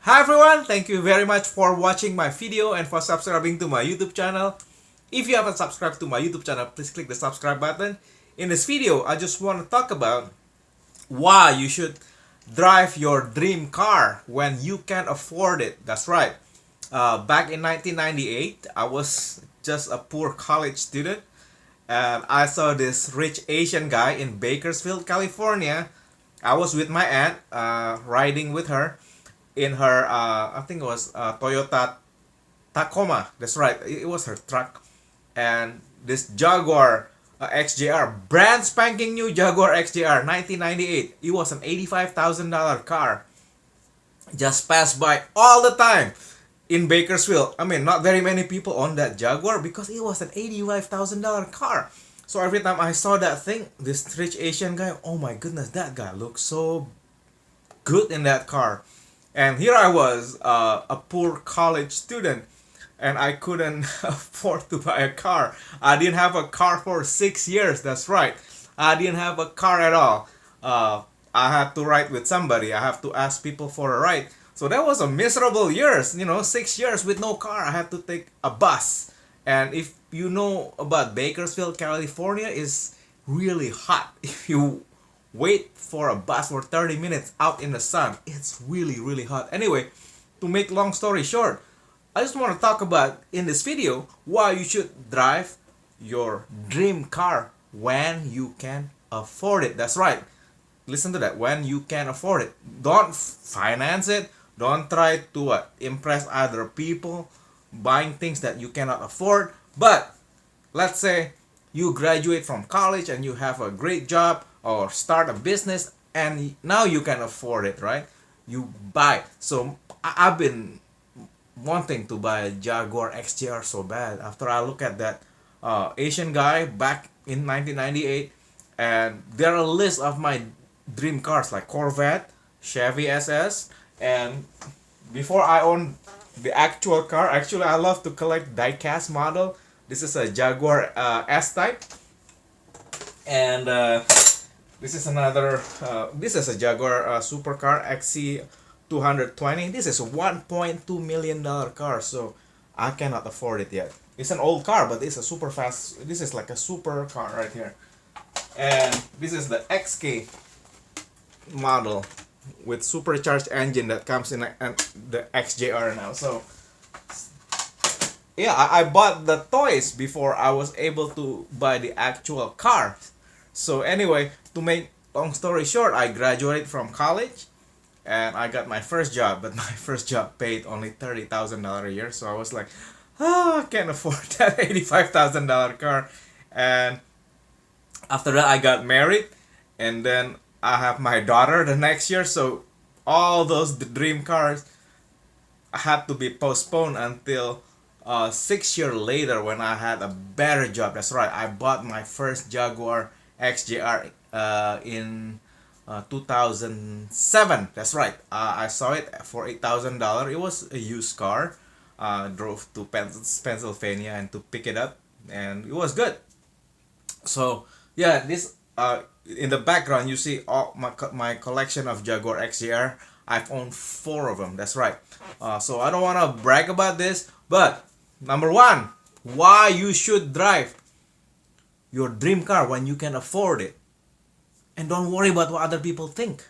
Hi everyone, thank you very much for watching my video and for subscribing to my YouTube channel. If you haven't subscribed to my YouTube channel, please click the subscribe button. In this video, I just want to talk about why you should drive your dream car when you can afford it. That's right. Back in 1998, I was just a poor college student and I saw this rich Asian guy in Bakersfield, California. I was with my aunt, riding with her in her, I think it was Toyota Tacoma. That's right, it was her truck. And this Jaguar XJR, brand spanking new Jaguar XJR 1998. It was an $85,000 car. Just passed by all the time in Bakersfield. I mean, not very many people own that Jaguar because it was an $85,000 car. So every time I saw that thing, this rich Asian guy, oh my goodness, that guy looks so good in that car. And here I was, a poor college student, and I couldn't afford to buy a car. I didn't have a car for 6 years. That's right. I didn't have a car at all. I had to ride with somebody. I have to ask people for a ride. So that was a miserable years. 6 years with no car. I had to take a bus. And if you know about Bakersfield, California, is really hot. If you wait for a bus for 30 minutes out in the sun, it's really hot. Anyway, to make long story short, I just want to talk about in this video why you should drive your dream car when you can afford it. That's right. Listen to that. When you can afford it. Don't finance it. Don't try to impress other people buying things that you cannot afford. But let's say you graduate from college and you have a great job or start a business and now you can afford it, right? You buy. So I've been wanting to buy a Jaguar XJR so bad after I look at that Asian guy back in 1998, and there are a list of my dream cars like Corvette, Chevy SS, and before I own the actual car, actually I love to collect diecast model. This is a Jaguar S-Type, and this is another, this is a Jaguar supercar XC 220. This is a $1.2 million car, so I cannot afford it yet. It's an old car, but it's a super fast. This is like a super car right here. And this is the XK model with supercharged engine that comes in the XJR now. So yeah, I bought the toys before I was able to buy the actual car. So anyway, to make long story short, I graduated from college and I got my first job, but my first job paid only $30,000 a year. So I was like, I can't afford that $85,000 car. And after that, I got married, and then I have my daughter the next year. So all those dream cars had to be postponed until 6 years later when I had a better job. That's right, I bought my first Jaguar XJR in 2007. That's right. I saw it for $8,000. It was a used car. Drove to Pennsylvania and to pick it up, and it was good. So yeah, this in the background you see all my collection of Jaguar XJR. I've owned 4 of them. That's right. So I don't want to brag about this, but number one, why you should drive your dream car when you can afford it. And don't worry about what other people think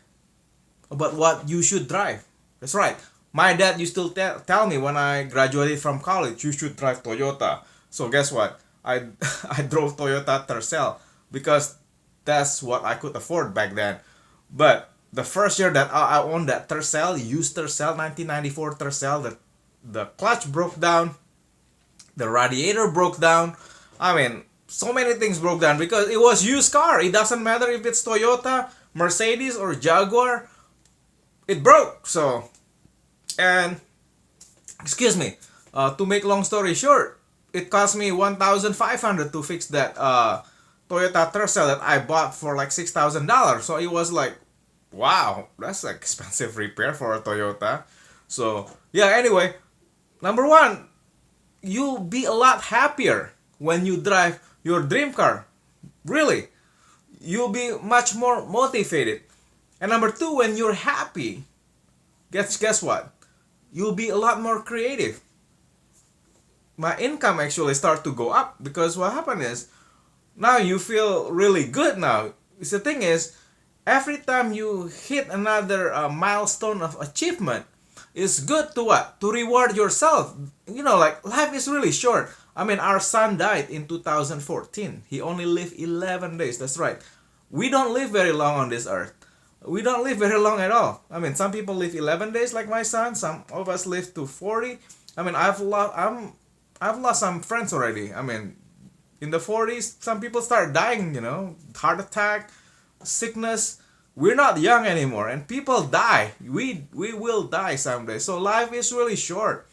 about what you should drive. That's right. My dad used to tell me when I graduated from college, you should drive Toyota. So guess what? I I drove Toyota Tercel because that's what I could afford back then. But the first year that I owned that Tercel, used Tercel, 1994 Tercel, the clutch broke down, the radiator broke down. I mean, so many things broke down because it was used car. It doesn't matter if it's Toyota, Mercedes, or Jaguar. It broke. So, and excuse me, to make long story short, it cost me $1,500 to fix that Toyota Tercel that I bought for like $6,000. So it was like, wow, that's an expensive repair for a Toyota. So yeah, anyway, number one, you'll be a lot happier when you drive your dream car. Really, you'll be much more motivated. And number two, when you're happy, guess what? you'll be a lot more creative. My income actually start to go up because what happened is now you feel really good now. The thing is, every time you hit another milestone of achievement, it's good to what? To reward yourself. Like life is really short. I mean, our son died in 2014. He only lived 11 days. That's right. We don't live very long on this earth. We don't live very long at all. I mean, some people live 11 days like my son. Some of us live to 40. I mean, I've lost some friends already. I mean, in the 40s, some people start dying, heart attack, sickness. We're not young anymore, and people die. We will die someday. So life is really short.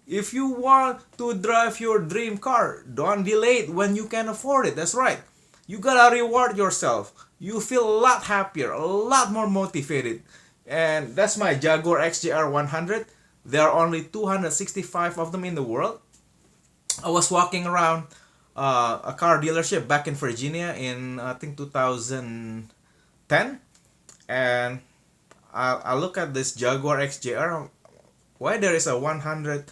If you want to drive your dream car, don't delay it when you can afford it. That's right. You gotta reward yourself. You feel a lot happier, a lot more motivated. And that's my Jaguar XJR 100. There are only 265 of them in the world. I was walking around a car dealership back in Virginia in I think 2010, and I look at this Jaguar XJR. Why there is a 100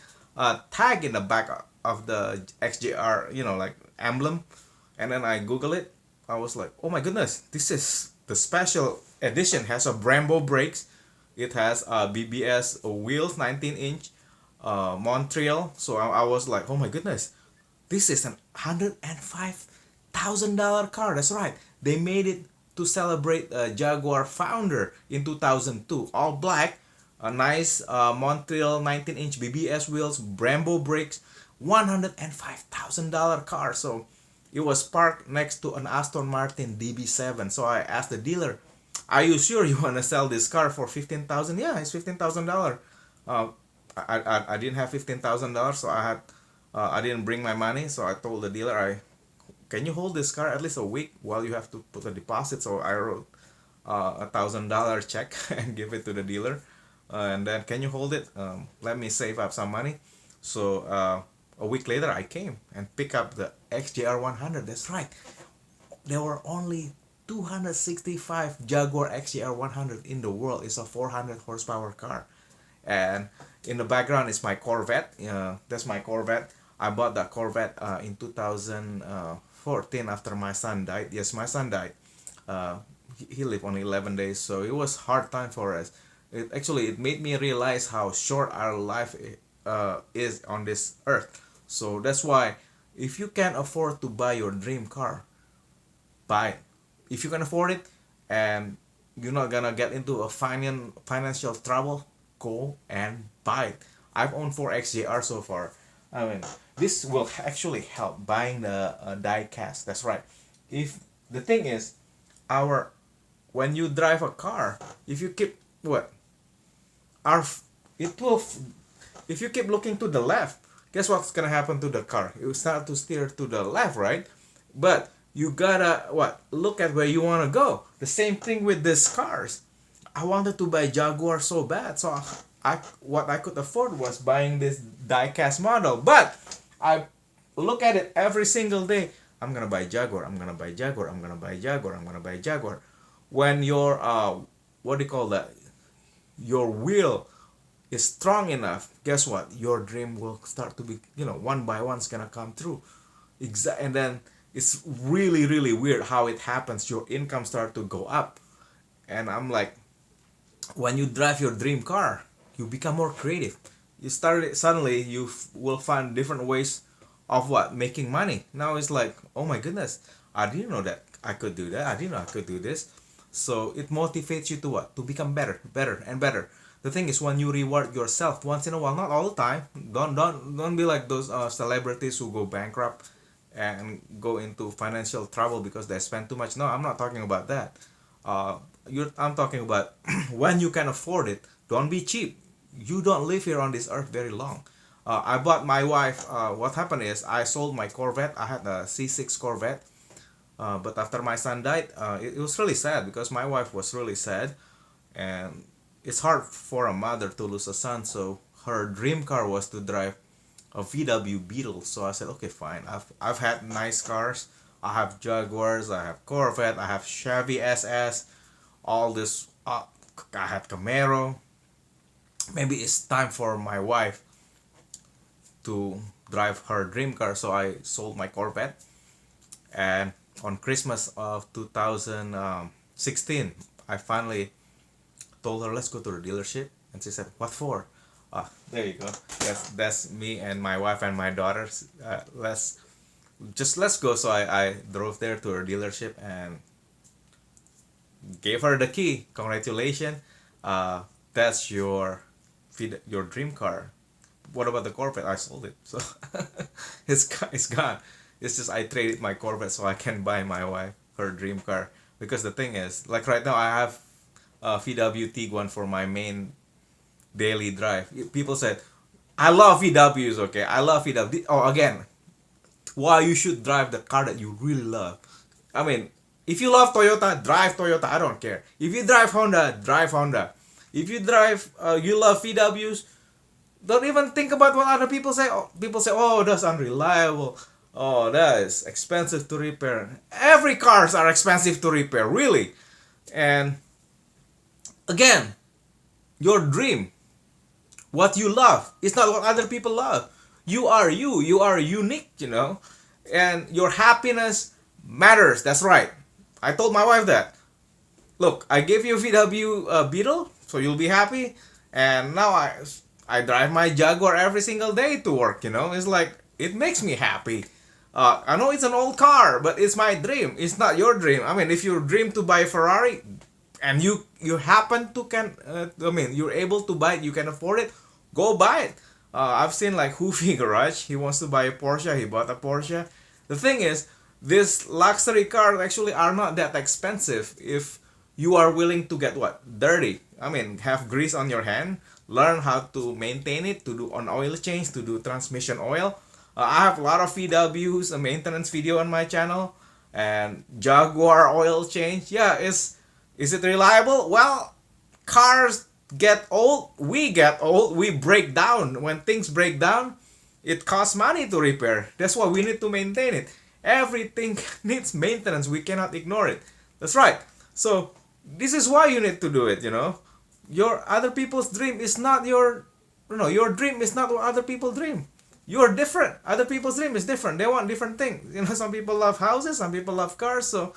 tag in the back of the XJR, like emblem, and then I Google it. I was like, oh my goodness, this is the special edition. Has a Brembo brakes. It has BBS wheels, 19-inch, Montreal. So I was like, oh my goodness, this is an $105,000 car. That's right. They made it to celebrate Jaguar founder in 2002. All black, a nice Montreal 19-inch BBS wheels, Brembo brakes, $105,000 car. So it was parked next to an Aston Martin DB7. So I asked the dealer, "Are you sure you want to sell this car for 15,000?" "Yeah, it's $15,000." I didn't have $15,000, so I didn't bring my money. So I told the dealer, "Can you hold this car at least a week while you have to put a deposit?" So I wrote $1,000 check and give it to the dealer, and then, "Can you hold it? Let me save up some money." So a week later, I came and picked up the XJR 100. That's right. There were only 265 Jaguar XJR 100 in the world. It's a 400 horsepower car, and in the background is my Corvette. That's my Corvette. I bought that Corvette in 2014 after my son died. Yes, my son died. He lived only 11 days, so it was hard time for us. It made me realize how short our life is on this earth. So that's why, if you can afford to buy your dream car, buy it. If you can afford it and you're not gonna get into a financial trouble, go and buy it. I've owned 4 XJR so far. I mean, this will actually help buying the die cast. That's right. If the thing is, when you drive a car, if you keep our it will if you keep looking to the left, guess what's gonna happen to the car? It will start to steer to the left, right? But you gotta look at where you want to go. The same thing with these cars. I wanted to buy Jaguar so bad, so what I could afford was buying this die-cast model. But I look at it every single day. I'm gonna buy Jaguar. I'm gonna buy Jaguar. I'm gonna buy Jaguar. I'm gonna buy Jaguar. When your what do you call that? Your will is strong enough. Guess what? Your dream will start to be, one by one, is gonna come true. And then it's really, really weird how it happens. Your income start to go up, and I'm like, when you drive your dream car, you become more creative. Suddenly you will find different ways of making money. Now it's like, oh my goodness, I didn't know that I could do that. I didn't know I could do this. So it motivates you to to become better, better and better. The thing is, when you reward yourself once in a while, not all the time. Don't be like those celebrities who go bankrupt and go into financial trouble because they spend too much. No, I'm not talking about that. I'm talking about when you can afford it. Don't be cheap. You don't live here on this earth very long. I bought my wife. What happened is, I sold my Corvette. I had a C6 Corvette, but after my son died, it was really sad because my wife was really sad, and it's hard for a mother to lose a son. So her dream car was to drive a VW Beetle. So I said, okay, fine. I've had nice cars. I have Jaguars. I have Corvette. I have Chevy SS. All this. I had Camaro. maybe it's time for my wife to drive her dream car. So I sold my Corvette, and on Christmas of 2016, I finally told her, let's go to the dealership. And she said, what for? There you go. That's me and my wife and my daughters. Let's go. So I drove there to her dealership and gave her the key. Congratulations. That's your dream car. What about the Corvette? I sold it. So it's gone. It's just I traded my Corvette so I can buy my wife her dream car. Because the thing is, like right now I have a VW Tiguan for my main daily drive. People said, I love VWs, okay? I love VW. Oh, again, why you should drive the car that you really love. I mean, if you love Toyota, drive Toyota. I don't care. If you drive Honda, drive Honda. If you you love VWs, don't even think about what other people say. Oh, people say, oh, that's unreliable. Oh, that is expensive to repair. Every cars are expensive to repair, really. And again, your dream, what you love, is not what other people love. You are you. You are unique, and your happiness matters. That's right. I told my wife that. Look, I gave you a VW Beetle, so you'll be happy. And now I drive my Jaguar every single day to work. It's like it makes me happy. I know it's an old car, but it's my dream. It's not your dream. I mean, if you dream to buy a Ferrari, and you happen to you're able to buy it, you can afford it, go buy it. I've seen like Hoofy Garage. He wants to buy a Porsche. He bought a Porsche. The thing is, these luxury cars actually are not that expensive if you are willing to get dirty. I mean, have grease on your hand, learn how to maintain it, to do an oil change, to do transmission oil. I have a lot of VWs, a maintenance video on my channel, and Jaguar oil change. Yeah, is it reliable? Well, cars get old, we break down. When things break down, it costs money to repair. That's why we need to maintain it. Everything needs maintenance. We cannot ignore it. That's right. So this is why you need to do it. Your other people's dream is not your dream is not what other people dream. You're different. Other people's dream is different. They want different things. Some people love houses, some people love cars. So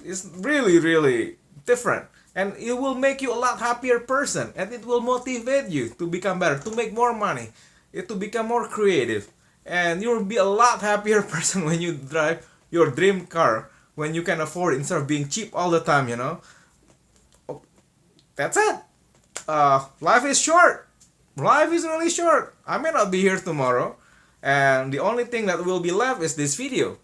it's really, really different. And it will make you a lot happier person. And it will motivate you to become better, to make more money, to become more creative. And you'll be a lot happier person when you drive your dream car, when you can afford it instead of being cheap all the time, That's it. Life is short. Life is really short. I may not be here tomorrow. And the only thing that will be left is this video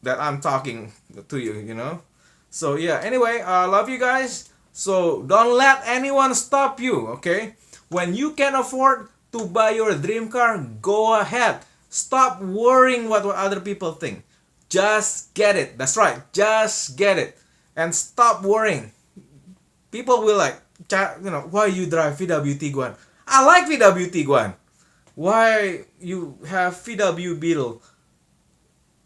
that I'm talking to you, So yeah, anyway, I love you guys. So don't let anyone stop you, okay? When you can afford to buy your dream car, go ahead. Stop worrying what other people think. Just get it. That's right. Just get it. And stop worrying. People will why you drive VW Tiguan? I like VW Tiguan. Why you have VW Beetle?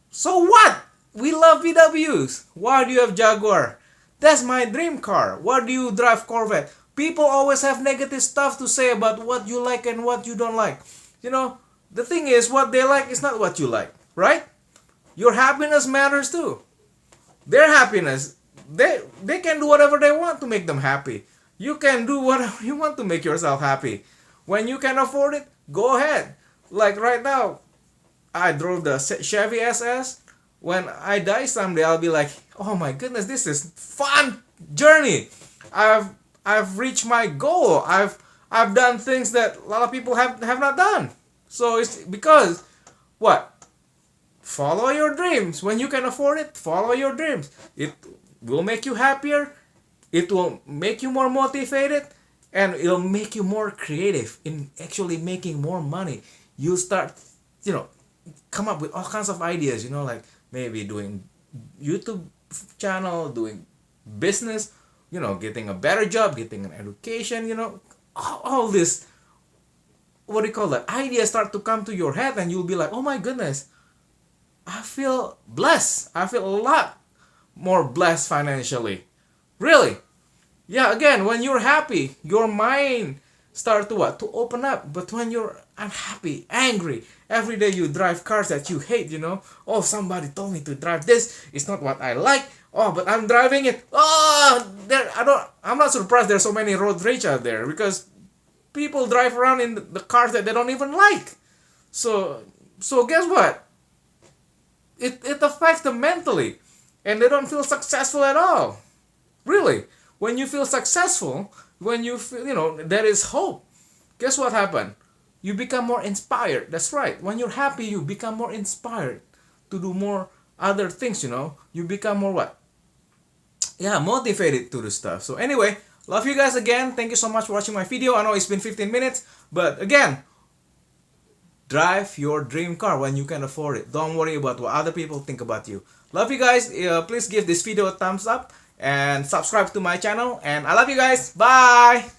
So what? We love VWs. Why do you have Jaguar? That's my dream car. Why do you drive Corvette? People always have negative stuff to say about what you like and what you don't like. The thing is, what they like is not what you like, right? Your happiness matters too. Their happiness, they can do whatever they want to make them happy. You can do whatever you want to make yourself happy. When you can afford it, go ahead. Like right now, I drove the Chevy SS. When I die someday, I'll be like, oh my goodness, this is fun journey. I've reached my goal. I've done things that a lot of people have not done. So it's because what? Follow your dreams. When you can afford it, follow your dreams. It will make you happier. It will make you more motivated, and it'll make you more creative in actually making more money. You start, come up with all kinds of ideas, like maybe doing YouTube channel, doing business, getting a better job, getting an education, all this, what do you call that? Ideas start to come to your head, and you'll be like, oh my goodness, I feel blessed. I feel a lot more blessed financially. Really. Yeah, again, when you're happy, your mind start to what? To open up. But when you're unhappy, angry, every day you drive cars that you hate, you know. Oh, somebody told me to drive this. It's not what I like. Oh, but I'm driving it. Oh, I'm not surprised there's so many road rage out there, because people drive around in the cars that they don't even like. So guess what? It affects them mentally, and they don't feel successful at all. Really, when you feel successful, when you feel, there is hope, guess what happened? You become more inspired. That's right. When you're happy, you become more inspired to do more other things, You become more what? Yeah, motivated to do stuff. So anyway, love you guys again. Thank you so much for watching my video. I know it's been 15 minutes, but again, drive your dream car when you can afford it. Don't worry about what other people think about you. Love you guys. Please give this video a thumbs up and subscribe to my channel. And I love you guys. Bye.